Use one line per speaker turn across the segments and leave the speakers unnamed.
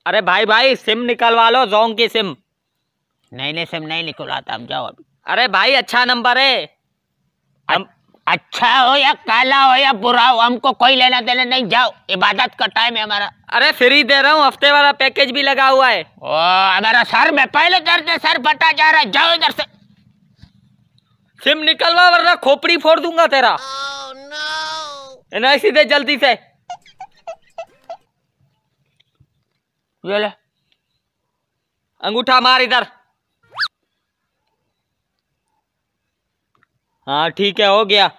अरे भाई भाई सिम निकलवा लो, जोंग की सिम।
नहीं सिम नहीं निकलवाता, हम जाओ अभी।
अरे भाई अच्छा नंबर है।
अच्छा हो या काला हो या बुरा हो, हमको कोई लेना देना नहीं, जाओ, इबादत का टाइम है हमारा।
अरे फ्री दे रहा हूँ, हफ्ते वाला पैकेज भी लगा हुआ है।
ओ हमारा सर में पहले दर्द है, सर फटा जा रहा है, जाओ इधर से।
सिम निकलवा वरना खोपड़ी फोड़ दूंगा तेरा। नहीं सीधे जल्दी से।
ये ले।
अंगूठा मार इधर। हाँ ठीक है, हो गया।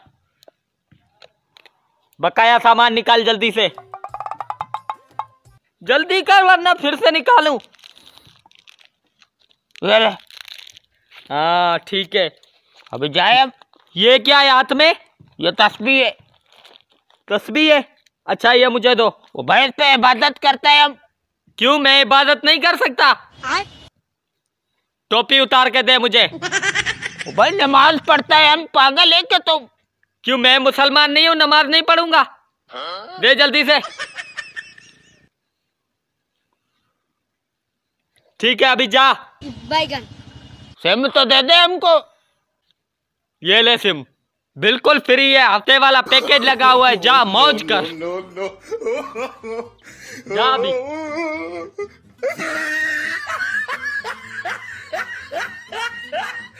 बकाया सामान निकाल जल्दी से, जल्दी कर वरना फिर से निकालूं।
ये ले।
हाँ ठीक है,
अभी जाए अब।
ये क्या है हाथ में?
ये तस्बीह है।
तस्बीह है? अच्छा ये मुझे दो।
वो भैंस पे इबादत करता है हम।
क्यों, मैं इबादत नहीं कर सकता? टोपी उतार के दे मुझे।
वो भाई नमाज पढ़ता है, हम पागल है क्या तुम?
क्यों, मैं मुसलमान नहीं हूं, नमाज नहीं पढ़ूंगा? दे जल्दी से। ठीक है अभी जा।
बैगन
सिम तो दे दे हमको।
ये ले सिम, बिल्कुल फ्री है, हफ्ते वाला पैकेज लगा हुआ है, जा मौज कर। जा अभी।